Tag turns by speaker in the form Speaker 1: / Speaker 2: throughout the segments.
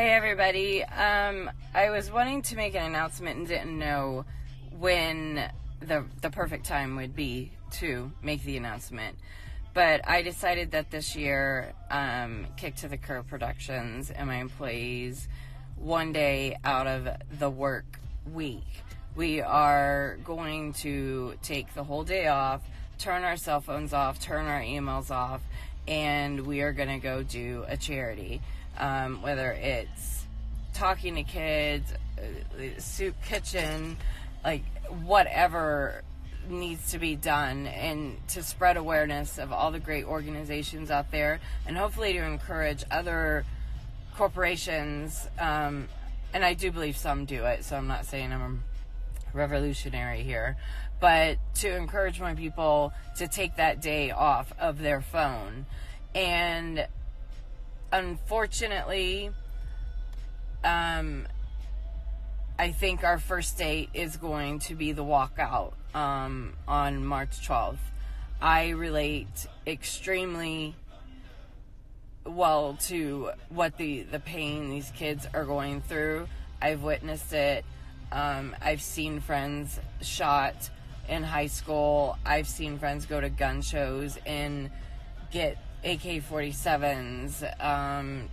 Speaker 1: Hi everybody. I was wanting to make an announcement and didn't know when the perfect time would be to make the announcement. But I decided that this year, Kick to the Curb Productions and my employees, one day out of the work week, we are going to take the whole day off, turn our cell phones off, turn our emails off, and we are going to go do a charity. Whether it's talking to kids, soup kitchen, like whatever needs to be done, and to spread awareness of all the great organizations out there, and hopefully to encourage other corporations, and I do believe some do it, so I'm not saying I'm a revolutionary here, but to encourage more people to take that day off of their phone. And unfortunately, I think our first date is going to be the walkout on March 12th. I relate extremely well to what the pain these kids are going through. I've witnessed it. I've seen friends shot in high school. I've seen friends go to gun shows and get AK-47s,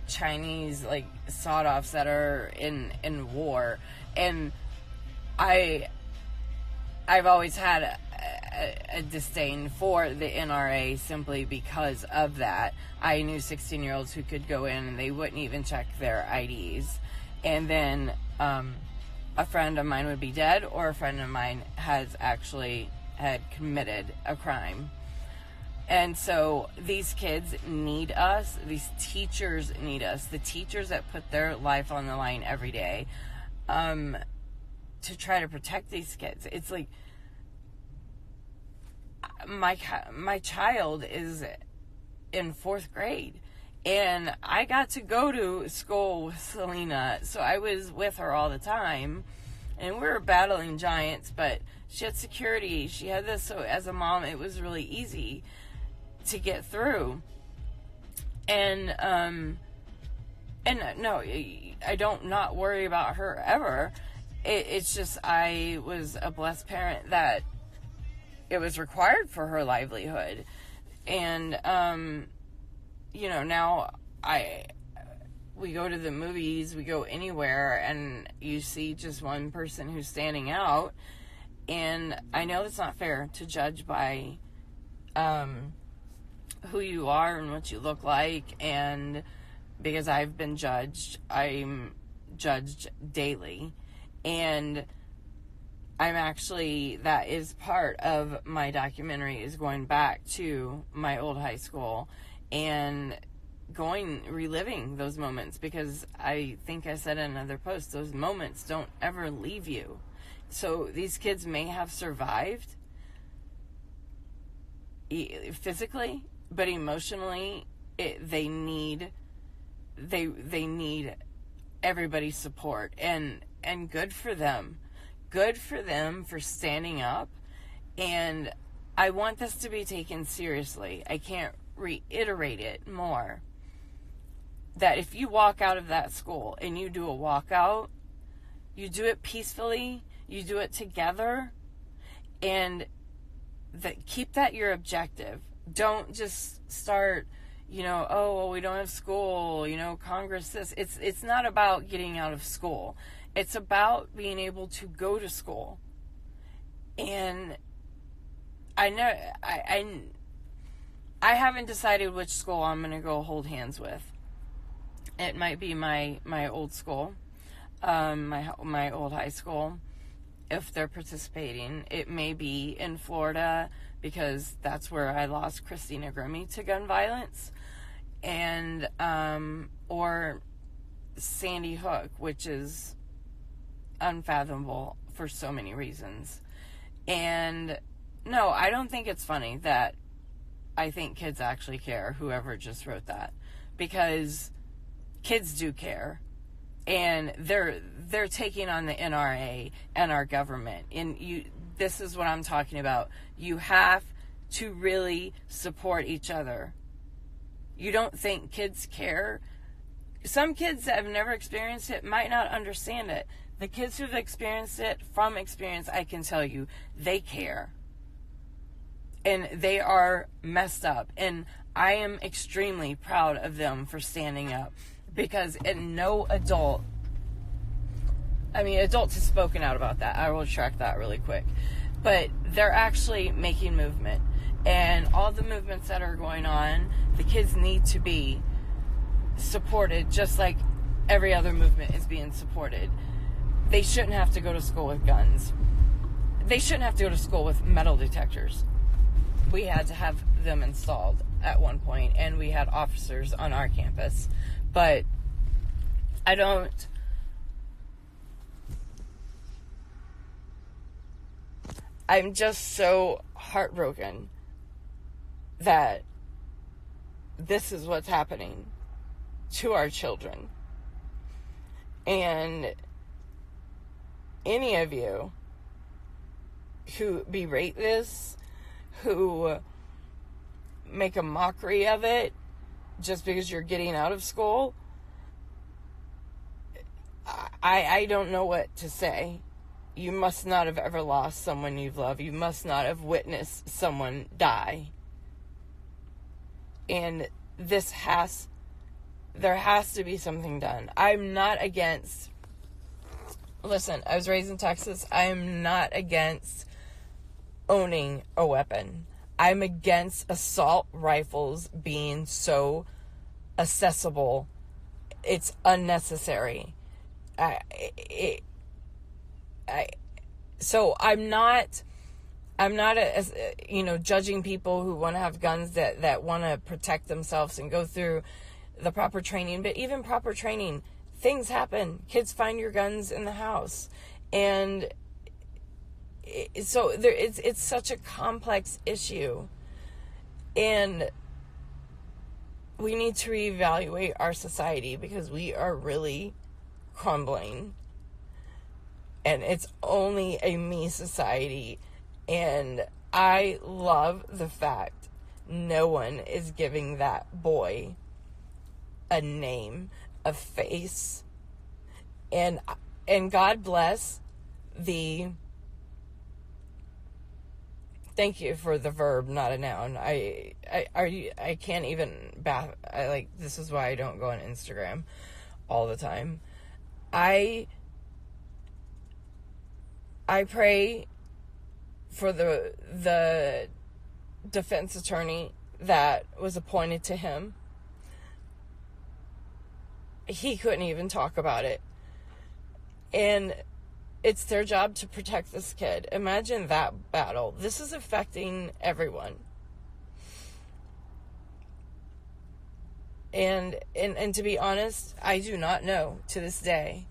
Speaker 1: Chinese like sawed-offs that are in war, and I've always had a disdain for the NRA simply because of that. I knew 16-year-olds who could go in and they wouldn't even check their IDs, and then a friend of mine would be dead, or a friend of mine had committed a crime. And so these kids need us. These teachers need us. The teachers that put their life on the line every day to try to protect these kids. It's like my child is in 4th grade, and I got to go to school with Selena, so I was with her all the time, and we were battling giants, but she had security. She had this, so as a mom, it was really easy to get through. And no, I don't not worry about her ever. It's just I was a blessed parent that it was required for her livelihood. And now we go to the movies, we go anywhere, and you see just one person who's standing out. And I know it's not fair to judge by who you are and what you look like, and because I've been judged, I'm judged daily, and that is part of my documentary, is going back to my old high school and reliving those moments, because I think I said in another post, those moments don't ever leave you. So these kids may have survived physically, but emotionally, they need everybody's support, and good for them for standing up. And I want this to be taken seriously. I can't reiterate it more, that if you walk out of that school and you do a walkout, you do it peacefully, you do it together, and keep that your objective. Don't just start, we don't have school, Congress this. It's not about getting out of school. It's about being able to go to school. And I know I haven't decided which school I'm going to go hold hands with. It might be my old school, my old high school, if they're participating. It may be in Florida, because that's where I lost Christina Grimmie to gun violence, and or Sandy Hook, which is unfathomable for so many reasons. And no, I don't think it's funny that I think kids actually care, whoever just wrote that, because kids do care, and they're taking on the NRA and our government. And this is what I'm talking about. You have to really support each other. You don't think kids care? some kids that have never experienced it might not understand it. The kids who've experienced it, from experience, I can tell you, they care. And they are messed up. And I am extremely proud of them for standing up. Because no adult, adults have spoken out about that. I will track that really quick. But they're actually making movement. And all the movements that are going on, the kids need to be supported just like every other movement is being supported. They shouldn't have to go to school with guns. They shouldn't have to go to school with metal detectors. We had to have them installed at one point, and we had officers on our campus. But I'm just so heartbroken that this is what's happening to our children. And any of you who berate this, who make a mockery of it just because you're getting out of school, I don't know what to say. You must not have ever lost someone you've loved. You must not have witnessed someone die. And there has to be something done. I'm not against, listen, I was raised in Texas. I'm not against owning a weapon. I'm against assault rifles being so accessible. It's unnecessary. So I'm not judging people who want to have guns that want to protect themselves and go through the proper training. But even proper training, things happen. Kids find your guns in the house. And so it's such a complex issue. And we need to reevaluate our society because we are really crumbling. And it's only a me society. And I love the fact no one is giving that boy a name, a face. And God bless the... Thank you for the verb, not a noun. I can't even this is why I don't go on Instagram all the time. I pray for the defense attorney that was appointed to him. He couldn't even talk about it. And it's their job to protect this kid. Imagine that battle. This is affecting everyone. And to be honest, I do not know to this day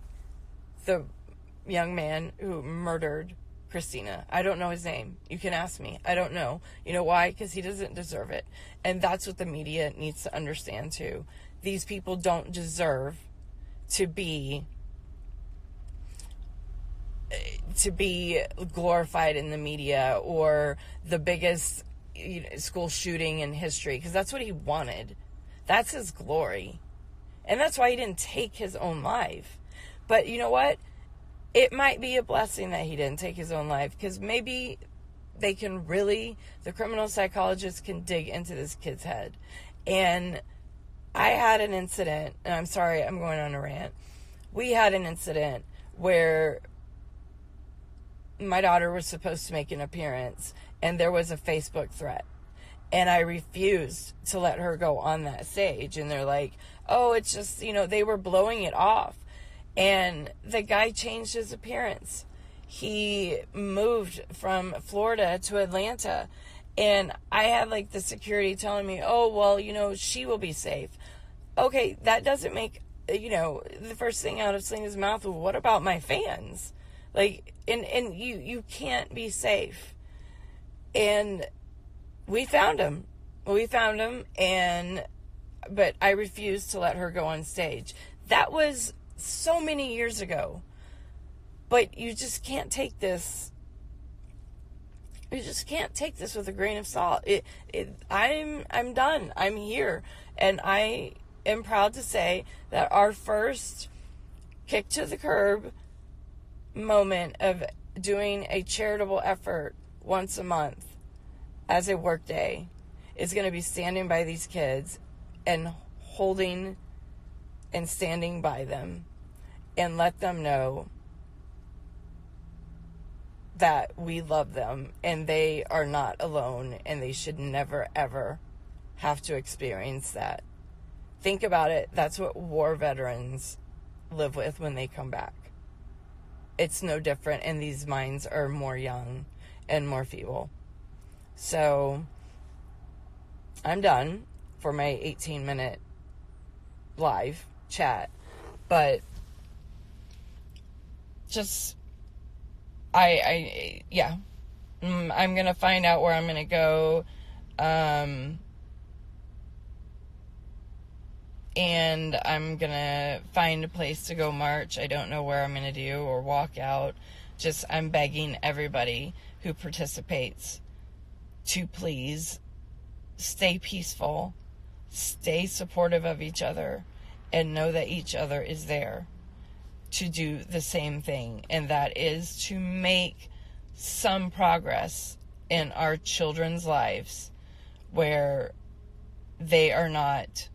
Speaker 1: the young man who murdered Christina. I don't know his name. You can ask me. I don't know. You know why? Because he doesn't deserve it. And that's what the media needs to understand too. These people don't deserve to be glorified in the media or the biggest school shooting in history, because that's what he wanted. That's his glory. And that's why he didn't take his own life. But you know what? It might be a blessing that he didn't take his own life, because maybe the criminal psychologists can dig into this kid's head. And I had an incident, and I'm sorry, I'm going on a rant. We had an incident where my daughter was supposed to make an appearance, and there was a Facebook threat. And I refused to let her go on that stage. And they're like, oh, it's just, they were blowing it off. And the guy changed his appearance. He moved from Florida to Atlanta. And I had the security telling me, oh, well, she will be safe. Okay, that doesn't make, the first thing out of Selena's mouth, well, what about my fans? And you can't be safe. And we found him. But I refused to let her go on stage. That was so many years ago. But you just can't take this. You just can't take this with a grain of salt. I'm done. I'm here. And I am proud to say that our first kick to the curb moment of doing a charitable effort once a month as a work day is going to be standing by these kids and holding and standing by them and let them know that we love them and they are not alone and they should never ever have to experience that. Think about it. That's what war veterans live with when they come back. It's no different, and these minds are more young and more feeble. So I'm done for my 18-minute live chat, but just I'm gonna find out where I'm gonna go, and I'm gonna find a place to go march. I don't know where I'm gonna do or walk out. Just, I'm begging everybody who participates to please stay peaceful, stay supportive of each other, and know that each other is there to do the same thing, and that is to make some progress in our children's lives where they are not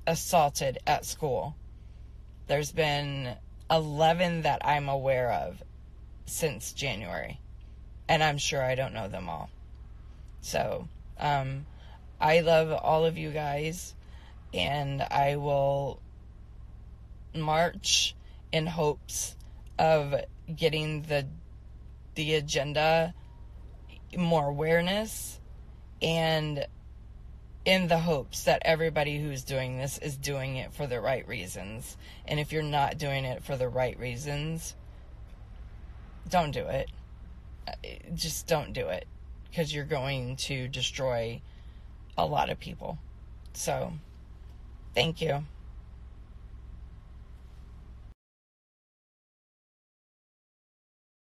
Speaker 1: assaulted at school. There's been 11 that I'm aware of since January, and I'm sure I don't know them all. So I love all of you guys, and I will march in hopes of getting the agenda more awareness, and in the hopes that everybody who's doing this is doing it for the right reasons. And if you're not doing it for the right reasons, don't do it. Just don't do it, because you're going to destroy a lot of people. So, thank you.